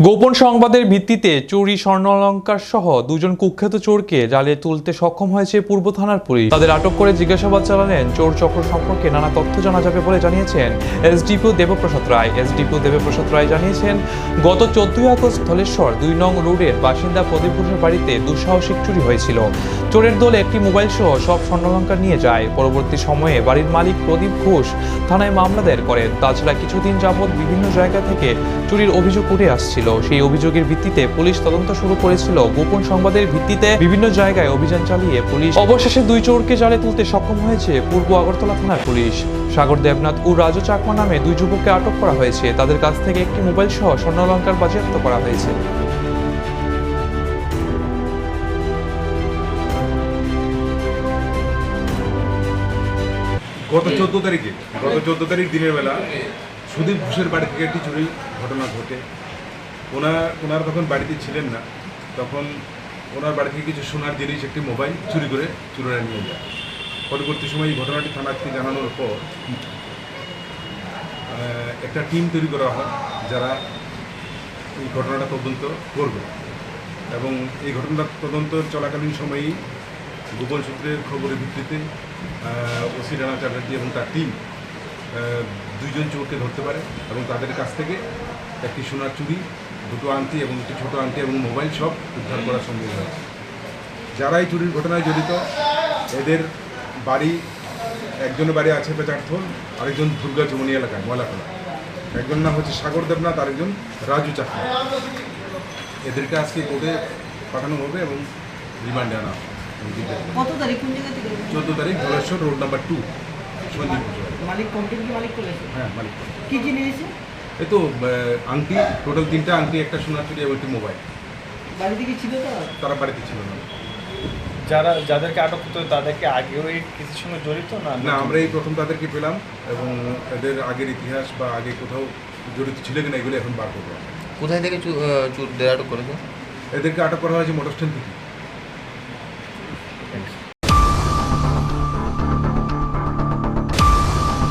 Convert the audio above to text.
গোপন সংবাদের ভিত্তিতে চুরি স্বর্ণালংকার সহ দুজন কুখ্যাত চোরকে জালে তুলতে সক্ষম হয়েছে পূর্ব থানার পুলিশ। তাদের আটক করে জিজ্ঞাসাবাদ চালালেন। চোর চক্র সম্পর্কে নানা তথ্য জানা যাবে বলে জানিয়েছেন এসডিপিও দেবপ্রসাদ রায়। জানিয়েছেন, গত 14 আগস্ট ধলেশ্বর 2 নং রোডের বাসিন্দা প্রদীপ ঘোষের বাড়িতে দুঃসাহসিক চুরি হয়েছিল। চোরের দল একটি মোবাইল সহ সব স্বর্ণালংকার নিয়ে যায়। পরবর্তী সময়ে বাড়ির মালিক প্রদীপ ঘোষ থানায় মামলা দায়ের করেন। তাছাড়া কিছুদিন যাবৎ বিভিন্ন জায়গা থেকে চুরির অভিযোগ উঠে আসছিল। সেই অভিযোগের ভিত্তিতে পুলিশ তদন্ত শুরু করেছিল। গোপন সংবাদের ভিত্তিতে বিভিন্ন জায়গায় অভিযান চালিয়ে পুলিশ অবশেষে 2 চোরকে জালে তুলতে সক্ষম হয়েছে পূর্ব আগরতলা থানার পুলিশ। সাগর দেবনাথ ও রাজু চাকমা নামে 2 যুবককে আটক করা হয়েছে। তাদের কাছ থেকে একটি মোবাইল সহ স্বর্ণালংকার বাজেয়াপ্ত করা হয়েছে। গত 14 তারিখ দিনের বেলা সুদীপ ঘোষের বাড়ি থেকে একটি চুরির ঘটনা ঘটে। ওনার তখন বাড়িতে ছিলেন না। তখন ওনার বাড়ি থেকে কিছু সোনার জিনিস, একটি মোবাইল চুরি করে চোরেরা নিয়ে যায়। পরবর্তী সময় এই ঘটনাটি থানাকে জানানোর পর একটা টিম তৈরি করা হয় যারা এই ঘটনাটা তদন্ত করবে। এবং এই ঘটনাটা তদন্ত চলাকালীন সময়েই গোপন সূত্রের খবরের ভিত্তিতে ওসি রানা চ্যাটার্জি এবং তার টিম 2 জন চোরকে ধরতে পারে এবং তাদের কাছ থেকে একটি সোনার চুড়ি, 2টো আংটি এবং একটি ছোটো আংটি এবং মোবাইল সব উদ্ধার করা সম্ভব হয়েছে। যারা এই চুরির ঘটনায় জড়িত, এদের বাড়ি, একজনের বাড়ি আছে পেচারথল, আরেকজন দুর্গা চমনি এলাকায় ময়লাখোলা। একজন নাম হচ্ছে সাগর দেবনাথ, আরেকজন রাজু চাকমা। এদেরকে আজকে কোর্টে পাঠানো হবে এবং রিমান্ডে আনা হবে। কত তারিখ কোন জায়গা থেকে? 14 তারিখ ধলেশ্বর রোড নাম্বার 2 সঞ্জীব ঘোষ। মালিক কমপ্লেন কি মালিক করেছে? হ্যাঁ, মালিক। কি কি নিয়েছে? এই তো আংটি, টোটাল 3টা আংটি, একটা সোনার চুড়ি এবং একটি মোবাইল। বাড়িতে কি ছিল তারা বাড়িতে ছিল না। যাদেরকে আটক করতে হবে তাদেরকে আগেও এই কিছুর সঙ্গে জড়িত না? না, আমরা এই প্রথম তাদেরকে পেলাম এবং এদের আগের ইতিহাস বা আগে কোথাও জড়িত ছিল কিনা এগুলো এখন বার করবো। কোথায় থেকে চোরদের আটক করেছে? এদেরকে আটক করা হয়েছে মোটর স্ট্যান্ড থেকে।